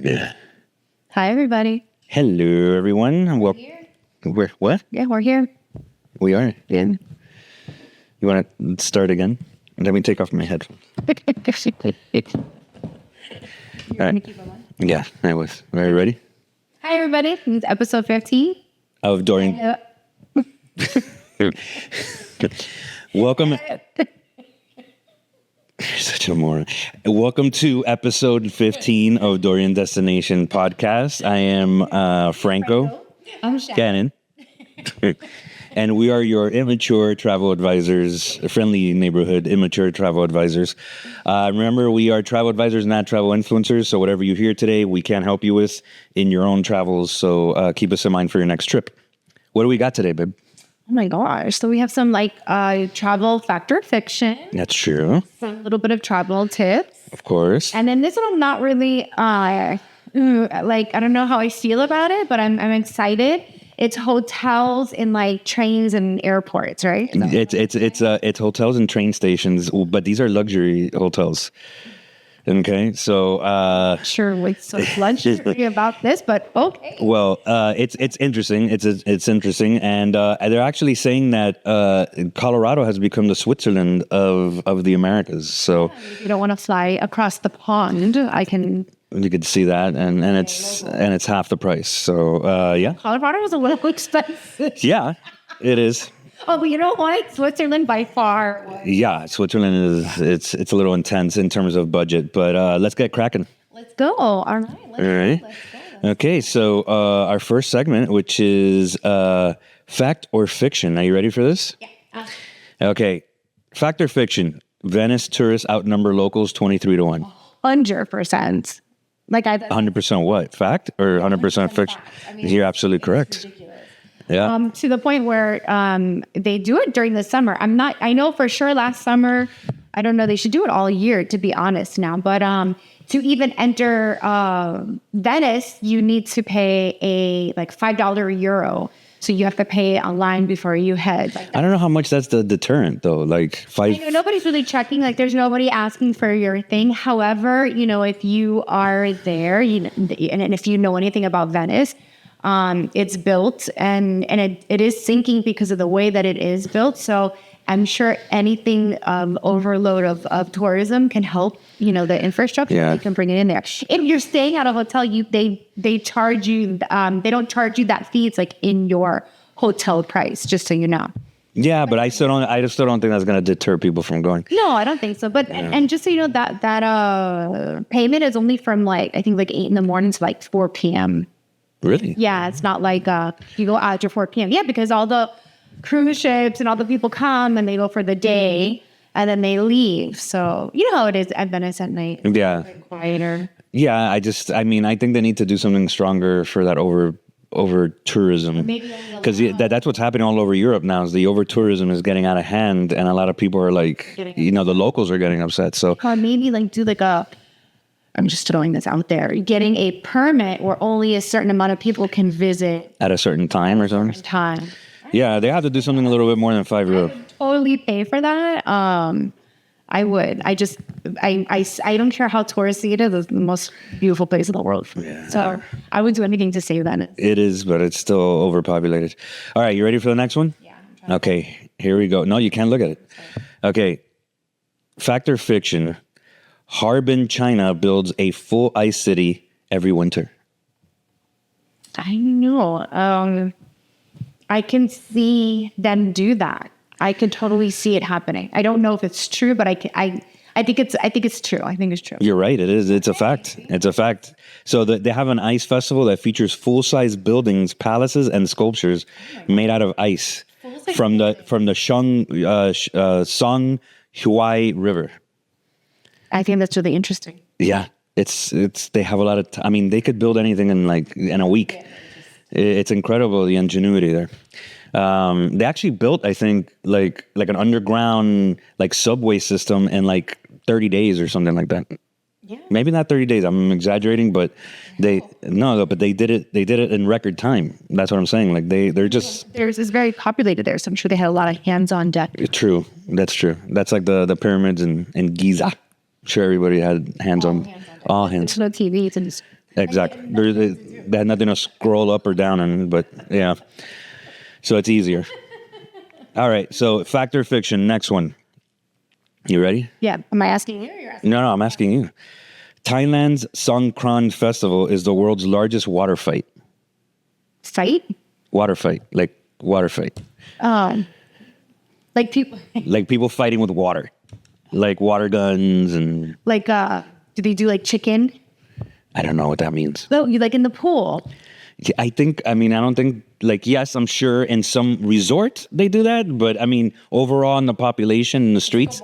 Yeah. Hi, everybody. Hello, everyone. We're here. We're what? Yeah, we're here. We are. Yeah. You want to start again? Let me take off my headphones. All right. Yeah, I was. Are you ready? Hi, everybody. This is episode 15. Of Dorian. Welcome. You're such a moron. Welcome to episode 15 of Dorian Destination Podcast. I am Franco. I'm Shannon. And we are your immature travel advisors, friendly neighborhood immature travel advisors. Remember, we are travel advisors, not travel influencers. So whatever you hear today, we can help you with in your own travels. So keep us in mind for your next trip. What do we got today, babe? Oh my gosh. So we have some travel fact or fiction. That's true. Some little bit of travel tips. Of course. And then this one I'm not really I don't know how I feel about it, but I'm excited. It's hotels in trains and airports, right? It's hotels and train stations, but these are luxury hotels. Okay, so sure, what's so luxury about this, but okay. Well, it's interesting. It's interesting, and they're actually saying that Colorado has become the Switzerland of the Americas. So you don't want to fly across the pond. You could see that, and it's half the price. So yeah, Colorado is a little expensive. Yeah, it is. Oh, but you know what? Switzerland by far. Yeah, Switzerland is it's a little intense in terms of budget, but let's get cracking. Let's go. All right. Let's go. Okay, so our first segment, which is fact or fiction. Are you ready for this? Yeah. Okay, fact or fiction. Venice tourists outnumber locals 23-1. 100%. 100% what? Fact or 100% fiction? You're absolutely correct. Yeah. To the point where they do it during the summer. I know for sure last summer, I don't know, they should do it all year, to be honest now. But to even enter Venice, you need to pay a $5 euro. So you have to pay online before you head. I don't know how much that's the deterrent, though. I know nobody's really checking. There's nobody asking for your thing. However, if you are there, and if you know anything about Venice, it's built and it is sinking because of the way that it is built. So I'm sure anything overload of tourism can help, the infrastructure. Yeah. They can bring it in there. If you're staying at a hotel, they charge you. They don't charge you that fee. It's in your hotel price, just so you know. Yeah, but I still don't think that's going to deter people from going. No, I don't think so. But and just so you know, that payment is only from I think 8 in the morning to 4 p.m. Really? Yeah, it's not you go out after 4 p.m. Yeah, because all the cruise ships and all the people come and they go for the day and then they leave. So you know how it is at Venice at night. Yeah. It's quieter. Yeah, I think they need to do something stronger for that over tourism. Because that's what's happening all over Europe now. Is the over tourism is getting out of hand, and a lot of people are the locals are getting upset. So or maybe do I'm just throwing this out there. Getting a permit where only a certain amount of people can visit at a certain time or something. Yeah, they have to do something a little bit more than €5. I would totally pay for that. I would. I don't care how touristy it is. It's the most beautiful place in the world. Yeah. So I would do anything to save that. It is, but it's still overpopulated. All right, you ready for the next one? Yeah. Okay, here we go. No, you can't look at it. Okay, fact or fiction? Harbin, China builds a full ice city every winter. I know. I can see them do that. I can totally see it happening. I don't know if it's true, but I think it's true. I think it's true. You're right. It is. It's a fact. It's a fact. So they have an ice festival that features full-size buildings, palaces, and sculptures made out of ice from the Song Huai River. I think that's really interesting. Yeah, it's they have a lot of. They could build anything in a week. It's incredible, the ingenuity there. They actually built, I think, like an underground subway system in 30 days or something like that. Yeah. Maybe not 30 days. I'm exaggerating, but they did it. They did it in record time. That's what I'm saying. They're just. It's very populated there, so I'm sure they had a lot of hands-on deck. True. That's true. That's like the pyramids in Giza. I'm sure everybody had hands on. All hands. There's no TV. Exactly. They had nothing to scroll up or down on, but yeah. So it's easier. All right. So fact or fiction, next one. You ready? Yeah. Am I asking you or you're asking? No, I'm asking you. Thailand's Songkran Festival is the world's largest water fight. Fight? Water fight. Like water fight. Like people, Like people fighting with water. Like water guns and... like, do they do like chicken? I don't know what that means. No, you like in the pool. I don't think, like, yes, I'm sure in some resort they do that, but I mean, overall in the population, in the streets,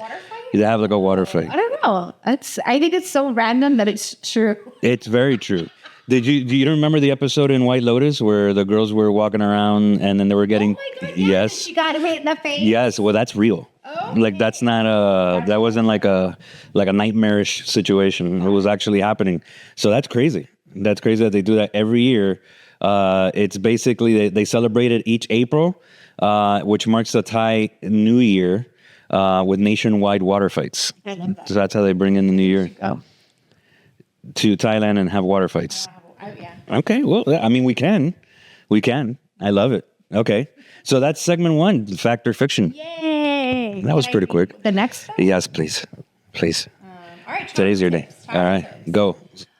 they have like a water fight. I don't know. I think it's so random that it's true. It's very true. Do you remember the episode in White Lotus where the girls were walking around and then they were getting, Oh my God, yes, you got it right in the face. yes, well, that's real. Okay. Like that's not that wasn't like a nightmarish situation. It was actually happening. So that's crazy. That's crazy that they do that every year. It's basically they celebrate it each April, which marks the Thai New Year with nationwide water fights. I love that. So that's how they bring in the New Year Oh, to Thailand and have water fights. yeah. Okay, well, I mean, we can. I love it. Okay, so that's segment 1, fact or fiction. Yay! That was pretty quick. The next. Yes, please. All right. Today's your day. All right, go.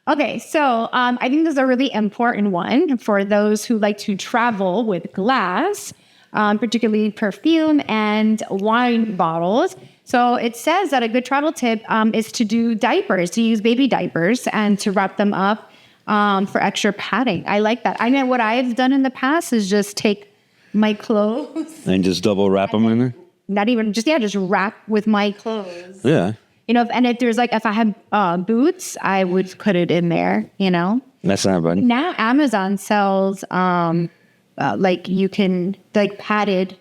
Okay, so I think this is a really important one for those who like to travel with glass, particularly perfume and wine bottles. So it says that a good travel tip is to do diapers, to use baby diapers and to wrap them up for extra padding. I like that. I know what I've done in the past is just take my clothes, And just double wrap them in there. not even just wrap with my clothes. Yeah, If I had boots, I would put it in there, that's not bad. Now Amazon sells like you can like padded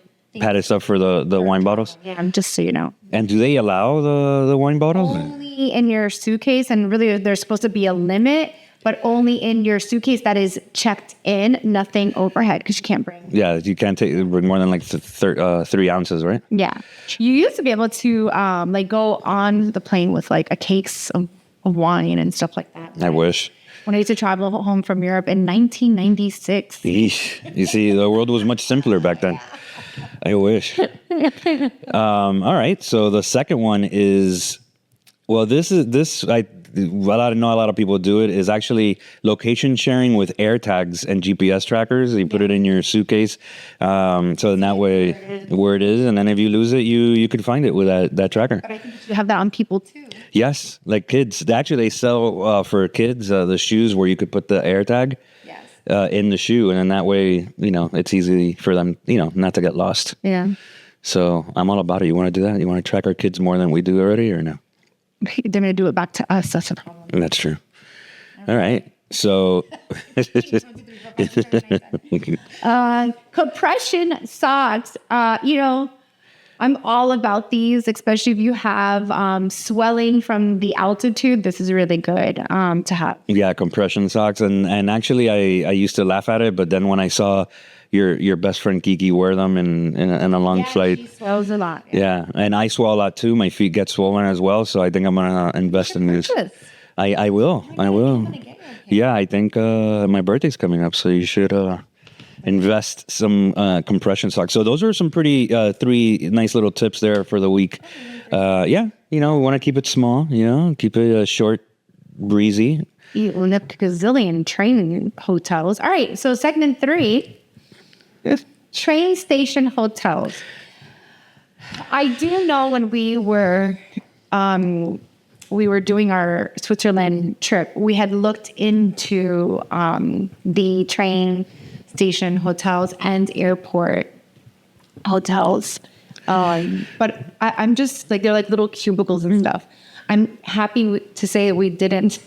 Stuff for the wine bottles. just so you know. And do they allow the wine bottles? Only in your suitcase, and really there's supposed to be a limit, but only in your suitcase that is checked in, nothing overhead because you can't bring. Yeah, you can't bring more than like 3 ounces, right? Yeah. You used to be able to like go on the plane with like a case of wine and stuff like that. I wish. When I used to travel home from Europe in 1996. Eesh. You see, the world was much simpler back then. I wish. All right. So the second one is, well, I know a lot of people do it, is actually location sharing with air tags and GPS trackers. You put it in your suitcase. So in that way, where it is. And then if you lose it, you can find it with that tracker. But I think you have that on people too. Yes. Like kids. They sell for kids the shoes where you could put the air tag. In the shoe, and then that way, it's easy for them, not to get lost. Yeah. So I'm all about it. You want to do that? You want to track our kids more than we do already, or no? They're going to do it back to us. That's a problem. That's true. All right. So compression socks, I'm all about these, especially if you have swelling from the altitude. This is really good to have. Yeah, compression socks. And actually, I used to laugh at it, but then when I saw your best friend Kiki wear them in a long flight. She swells a lot. Yeah, and I swell a lot too. My feet get swollen as well, so I think I'm going to invest in these. I will. Yeah, I think my birthday's coming up, so you should... invest some compression socks. So those are some pretty 3 nice little tips there for the week. We want to keep it small, keep it short, breezy. You own up to gazillion train hotels. All right, so segment 3, train station hotels. I do know when we were doing our Switzerland trip, we had looked into the train station hotels and airport hotels. But I'm just like, they're like little cubicles and stuff. I'm happy to say we didn't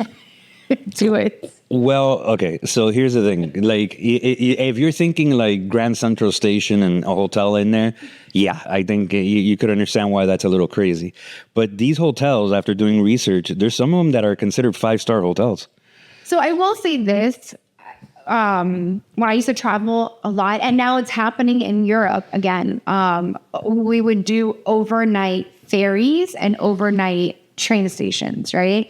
do it. Well, okay. So here's the thing. Like, if you're thinking like Grand Central Station and a hotel in there, yeah, I think you could understand why that's a little crazy. But these hotels, after doing research, there's some of them that are considered 5-star hotels. So I will say this. When I used to travel a lot, and now it's happening in Europe again, we would do overnight ferries and overnight train stations, right?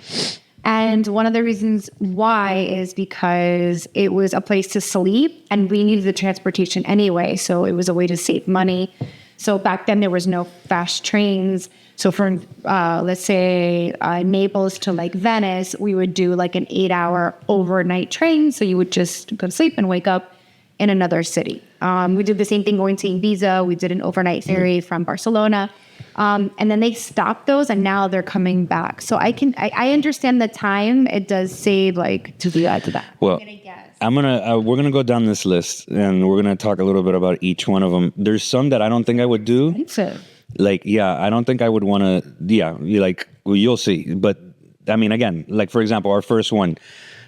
And one of the reasons why is because it was a place to sleep and we needed the transportation anyway. So it was a way to save money. So back then there was no fast trains. So from, let's say, Naples to like Venice, we would do like an 8-hour overnight train. So you would just go to sleep and wake up in another city. We did the same thing going to Ibiza. We did an overnight ferry from Barcelona. And then they stopped those and now they're coming back. So I understand the time it does save like to do that. Well, we're gonna go down this list and we're gonna talk a little bit about each one of them. There's some that I don't think I would do. Like, I don't think I would want to. You'll see. But I mean, again, like for example, our first one,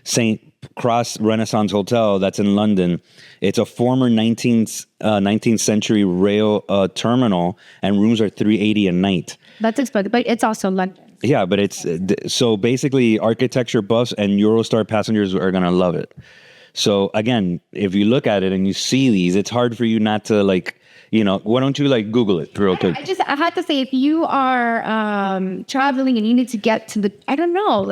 St. Cross Renaissance Hotel, that's in London. It's a former 19th century rail terminal, and rooms are $380 a night. That's expensive, but it's also London. Yeah, but it's so basically architecture buffs and Eurostar passengers are gonna love it. So again, if you look at it and you see these, it's hard for you not to like. Why don't you like Google it real quick? I had to say, if you are traveling and you need to get to I don't know,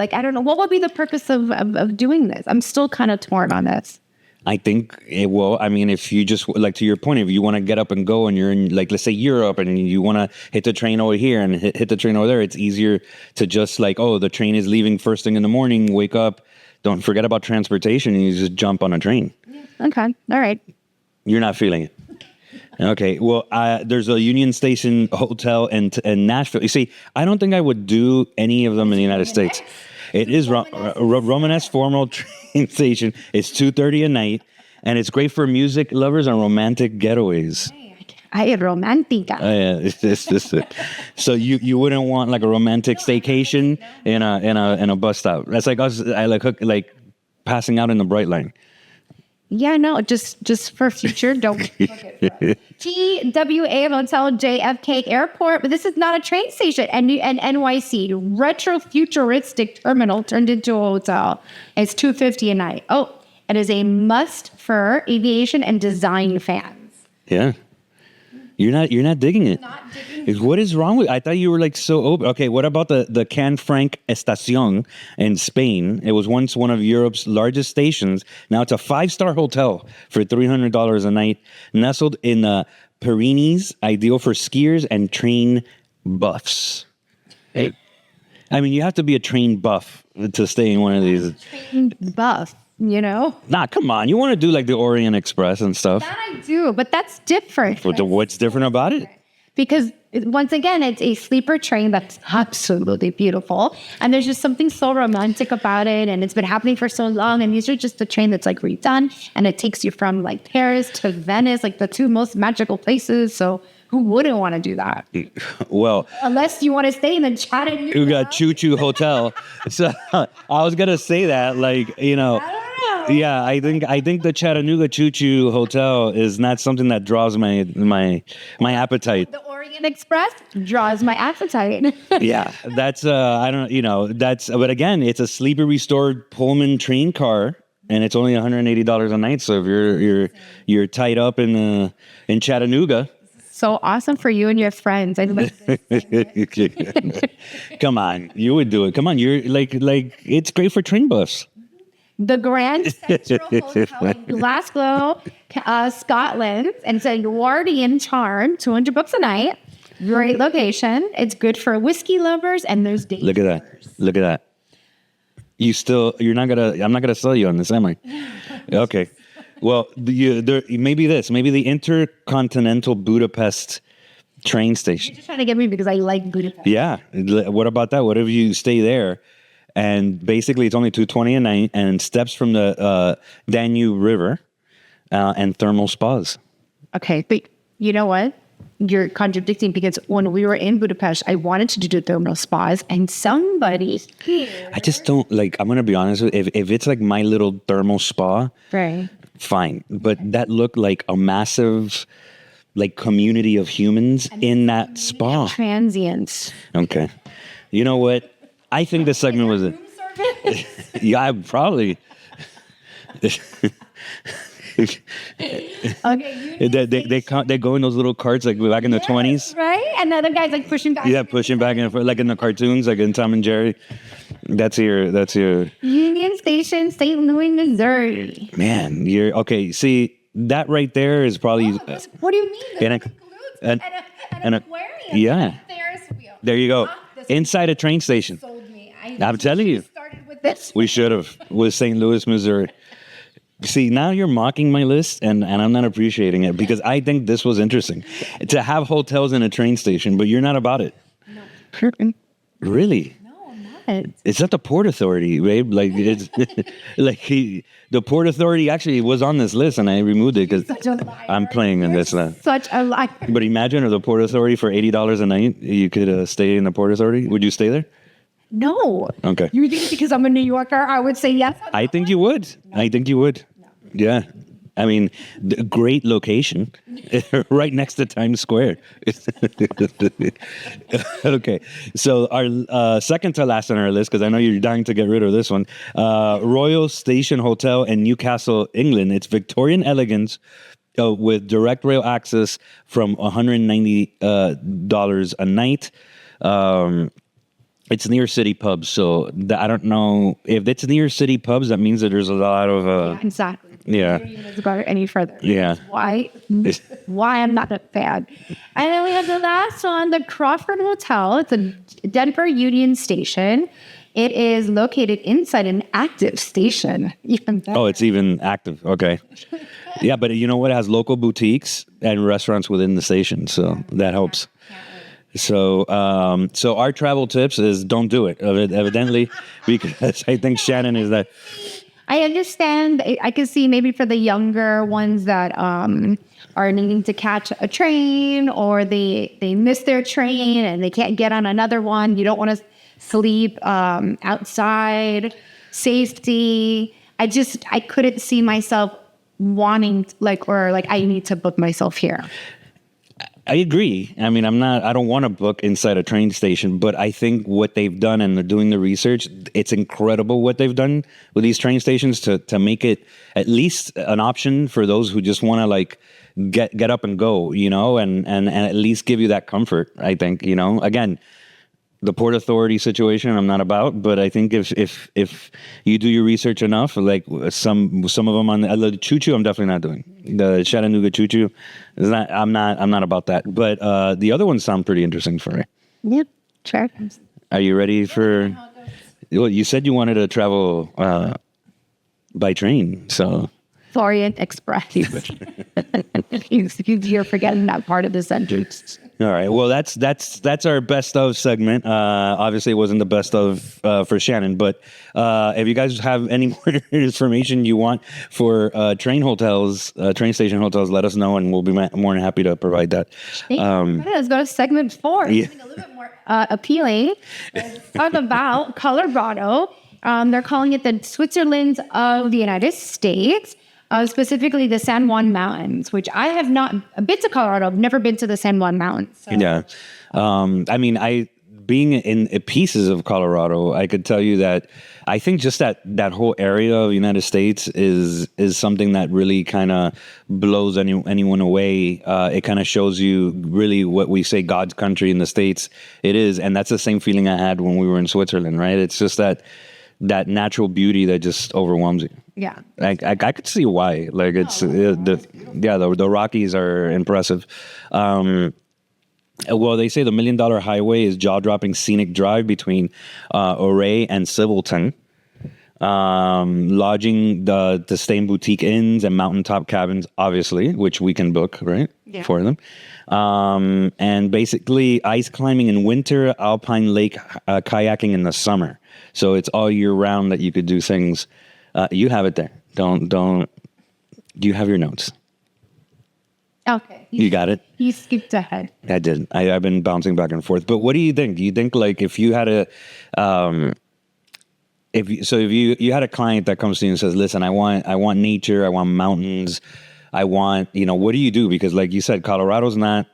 what would be the purpose of doing this? I'm still kind of torn on this. I think if you just like to your point, if you want to get up and go and you're in like, let's say Europe and you want to hit the train over here and hit the train over there, it's easier to just like, the train is leaving first thing in the morning, wake up, don't forget about transportation and you just jump on a train. Yeah. Okay. All right. You're not feeling it. Okay, well, there's a Union Station Hotel in Nashville. You see, I don't think I would do any of them in the United States. It is Romanesque formal train station. It's $230 a night, and it's great for music lovers and romantic getaways. Ay, romantica. Yeah, so you wouldn't want like a romantic staycation in a bus stop. That's like us. I like passing out in the Bright Line. Yeah, no, just for future, don't book it. TWA Hotel JFK Airport, but this is not a train station. And NYC, retro futuristic terminal turned into a hotel. It's $250 a night. Oh, it is a must for aviation and design fans. Yeah. You're not digging it. What is wrong with? I thought you were like so open. Okay, what about the Can Franc Estación in Spain? It was once one of Europe's largest stations. Now it's a 5-star hotel for $300 a night, nestled in the Pyrenees, ideal for skiers and train buffs. Hey, I mean, you have to be a train buff to stay in one of these. Train buff. Nah, come on. You want to do like the Orient Express and stuff. That I do, but that's different. What's different about it? Because once again, it's a sleeper train that's absolutely beautiful. And there's just something so romantic about it. And it's been happening for so long. And these are just a train that's like redone. And it takes you from like Paris to Venice, like the two most magical places. So who wouldn't want to do that? Well, unless you want to stay in the Chattanooga. You got Choo Choo Hotel. So I was going to say that, like, I don't know. Yeah, I think the Chattanooga Choo Choo Hotel is not something that draws my appetite. The Orient Express draws my appetite. Yeah, that's but again, it's a sleeper restored Pullman train car, and it's only $180 a night. So if you're tied up in Chattanooga. So awesome for you and your friends. Come on, you would do it. Come on, you're like it's great for train buffs. The Grand Central Hotel in Glasgow, Scotland, and it's a Edwardian charm, $200 a night. Great location. It's good for whiskey lovers, and there's dates. Look at that. I'm not gonna sell you on this, am I? Okay. Well, maybe the Intercontinental Budapest train station. You're just trying to get me because I like Budapest. Yeah. What about that? What if you stay there? And basically, it's only $220 a night, and steps from the Danube River and thermal spas. Okay, but you know what? You're contradicting because when we were in Budapest, I wanted to do the thermal spas, and somebody here. I just don't like. I'm gonna be honest with you. If it's like my little thermal spa, right? Fine, but that looked like a massive, like community of humans in that spa. Transients. Okay, you know what? I think this segment was it. Yeah, probably. Okay. They go in those little carts like back in the 20s. Right? And the other guy's like pushing back. Yeah, pushing back and forth, like in the cartoons, like in Tom and Jerry. That's your Union Station, St. Louis, Missouri. man. You're okay. See, that right there is probably What do you mean? and This an- includes an and a- aquarium. yeah. And a Ferris wheel. there you go. This Inside a train station. sold me. I'm telling you. Started with this. We should have with St. Louis, Missouri. See, now you're mocking my list, and I'm not appreciating it because I think this was interesting to have hotels in a train station, but you're not about it. No. Really? No, I'm not. It's not the Port Authority, babe. Like it's the Port Authority actually was on this list, and I removed it because Such a liar. I'm playing in this now. Such a liar. But imagine the Port Authority for $80 a night, you could stay in the Port Authority. Would you stay there? No. Okay. You think because I'm a New Yorker, I would say yes? I think you would. I think you would. Yeah. I mean, great location, right next to Times Square. Okay, so our second to last on our list, because I know you're dying to get rid of this one, Royal Station Hotel in Newcastle, England. It's Victorian elegance with direct rail access from $190 a night. It's near city pubs, so I don't know if it's near city pubs. That means that there's a lot of Exactly. yeah. You don't even go any further. Yeah. Why I'm not a fan. And then we have the last one, the Crawford Hotel. It's a Denver Union Station. It is located inside an active station. Even better. Oh, it's even active. Okay. Yeah, but you know what? It has local boutiques and restaurants within the station, so that helps. So, so our travel tips is don't do it, evidently, because I think Shannon is that. I understand. I can see maybe for the younger ones that are needing to catch a train or they miss their train and they can't get on another one. You don't want to sleep outside. Safety. I couldn't see myself wanting I need to book myself here. I agree. I mean, I don't want to book inside a train station, but I think what they've done and they're doing the research, it's incredible what they've done with these train stations to make it at least an option for those who just want to like get up and go, you know, and at least give you that comfort. I think, you know, again, the Port Authority situation I'm not about, but I think if you do your research enough, like some of them on the choo-choo, I'm definitely not doing. The Chattanooga choo-choo is not. I'm not about that. But the other ones sound pretty interesting for me. Yep, sure. Are you ready for? Well, you said you wanted to travel by train, so. Orient Express. You're forgetting that part of the sentence. All right. Well, that's our best of segment. Obviously, it wasn't the best of for Shannon, but if you guys have any more information you want for train station hotels, let us know, and we'll be more than happy to provide that. Let's go to segment 4. Yeah. Something a little bit more appealing. Let's talk about Colorado. They're calling it the Switzerland of the United States. Specifically the San Juan Mountains, which I have not been to Colorado. I've never been to the San Juan Mountains. So. Yeah. I mean, being in pieces of Colorado, I could tell you that I think just that whole area of the United States is something that really kind of blows anyone away. It kind of shows you really what we say God's country in the States it is. And that's the same feeling I had when we were in Switzerland, right? It's just that natural beauty that just overwhelms you. Yeah. I could see why. Like it's the Rockies are impressive. Well, they say the $1 Million Highway is jaw-dropping scenic drive between Ouray and Civilton. Lodging the stay in boutique inns and mountaintop cabins, obviously, which we can book, right? Yeah. For them. And basically ice climbing in winter, alpine lake kayaking in the summer. So it's all year round that you could do things. You have it there. Don't. Do you have your notes? Okay. You got it? You skipped ahead. I did. I've been bouncing back and forth. But what do you think? Do you think like if you had if you had a client that comes to you and says, "Listen, I want nature, I want mountains, I want," you know, what do you do? Because like you said, Colorado's not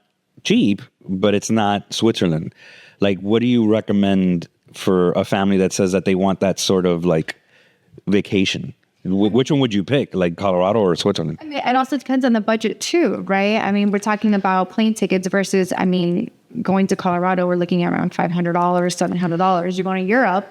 cheap, but it's not Switzerland. Like, what do you recommend for a family that says that they want that sort of like vacation? Which one would you pick, like Colorado or Switzerland? I mean, it also depends on the budget too, right? I mean, we're talking about plane tickets versus, going to Colorado, we're looking at around $500, $700. You're going to Europe,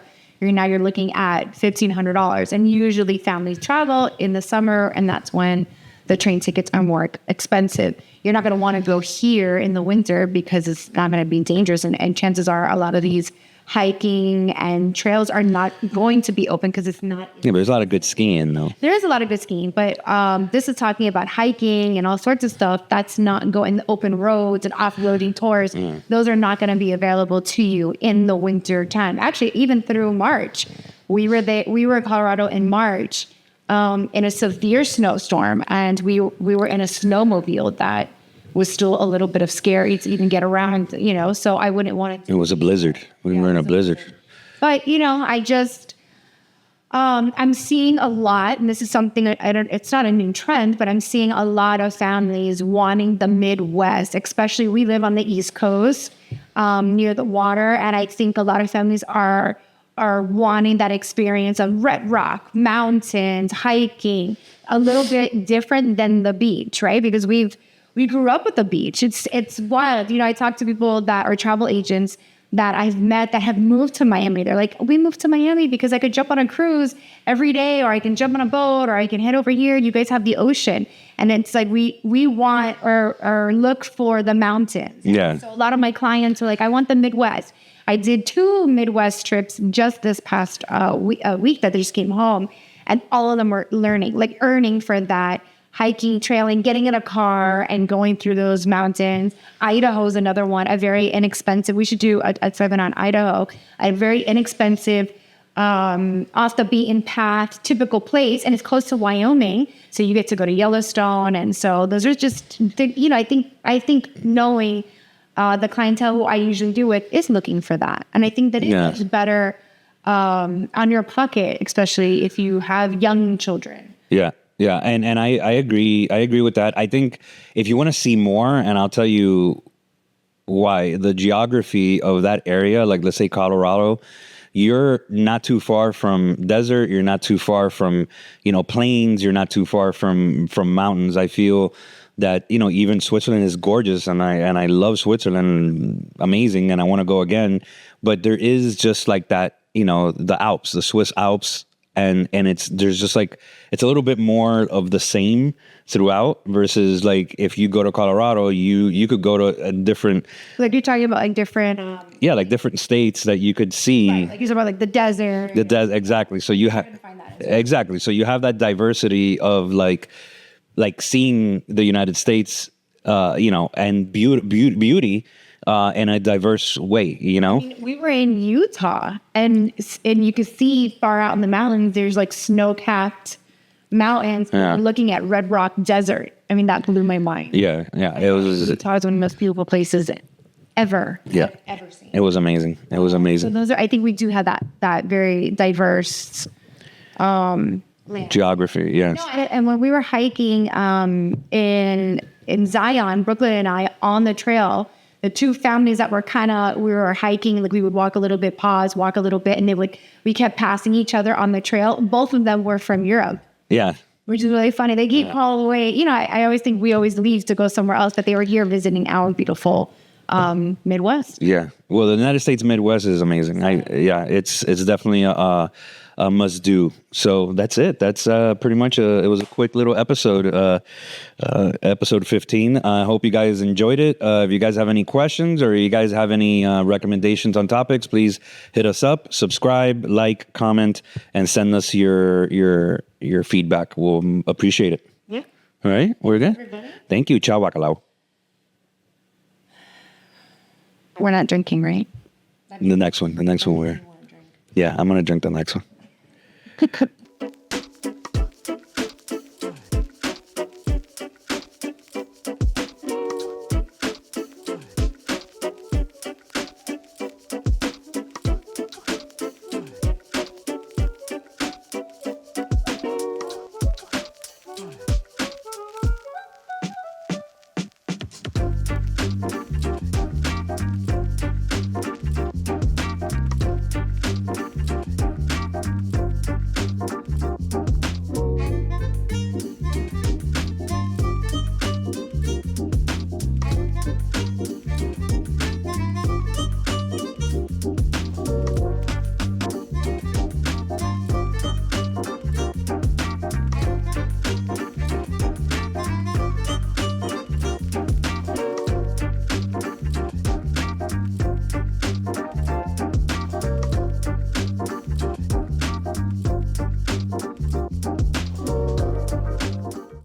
you're looking at $1,500. And usually families travel in the summer, and that's when the train tickets are more expensive. You're not going to want to go here in the winter because it's not going to be dangerous. And chances are a lot of these hiking and trails are not going to be open because it's not. Yeah, but there's a lot of good skiing, though. There is a lot of good skiing, but this is talking about hiking and all sorts of stuff. That's not going open roads and off-roading tours. Those are not going to be available to you in the winter time. Actually, even through March, we were in Colorado in March in a severe snowstorm, and we were in a snowmobile that was still a little bit of scary to even get around, so I wouldn't want to. It was a blizzard. We were in a blizzard. But, I just, I'm seeing a lot, and this is something it's not a new trend, but I'm seeing a lot of families wanting the Midwest, especially we live on the East Coast, near the water. And I think a lot of families are wanting that experience of red rock, mountains, hiking, a little bit different than the beach, right? Because we grew up with the beach. It's wild. I talk to people that are travel agents that I've met that have moved to Miami. They're like, we moved to Miami because I could jump on a cruise every day, or I can jump on a boat, or I can head over here. You guys have the ocean. And it's like, we want or look for the mountains. Yeah. So a lot of my clients are like, I want the Midwest. I did 2 Midwest trips just this past week that they just came home. And all of them were earning for that. Hiking, trailing, getting in a car and going through those mountains. Idaho's another one, a very inexpensive. We should do a segment on Idaho. A very inexpensive, off the beaten path, typical place, and it's close to Wyoming, so you get to go to Yellowstone. And so those are just, I think knowing the clientele who I usually do with is looking for that, and I think that it's better on your pocket, especially if you have young children. Yeah. Yeah, and I agree. I agree with that. I think if you want to see more, and I'll tell you why, the geography of that area, like let's say Colorado, you're not too far from desert. You're not too far from, plains. You're not too far from mountains. I feel that, even Switzerland is gorgeous, and I love Switzerland, amazing, and I want to go again. But there is just like that, the Alps, the Swiss Alps. And there's just like, it's a little bit more of the same throughout versus like if you go to Colorado, you could go to a different. Like you're talking about like different. Like different states that you could see. Right, like you're talking about like the desert. Exactly. So you have exactly. So you have that diversity of like seeing the United States, and beauty. In a diverse way, I mean, we were in Utah, and you could see far out in the mountains, there's like snow-capped mountains. Yeah. Looking at Red Rock Desert. I mean, that blew my mind. Yeah. It was. Utah is one of the most beautiful places ever. Yeah. I've ever seen. It was amazing. So those are. I think we do have that very diverse land. Geography. Yes. No, and when we were hiking in Zion, Brooklyn and I on the trail. The 2 families that we were hiking, like we would walk a little bit, pause, walk a little bit, and we kept passing each other on the trail. Both of them were from Europe. Yeah. Which is really funny. They keep all the way, I always think we always leave to go somewhere else, but they were here visiting our beautiful Midwest. Yeah. Well, the United States Midwest is amazing. It's definitely a must do. So that's it. That's pretty much it was a quick little episode, episode 15. I hope you guys enjoyed it. If you guys have any questions or you guys have any recommendations on topics, please hit us up, subscribe, like, comment, and send us your feedback. We'll appreciate it. Yeah. All right. We're good. Everybody. Thank you. Ciao, bacalao. We're not drinking, right? The next one we're. Yeah, I'm going to drink the next one.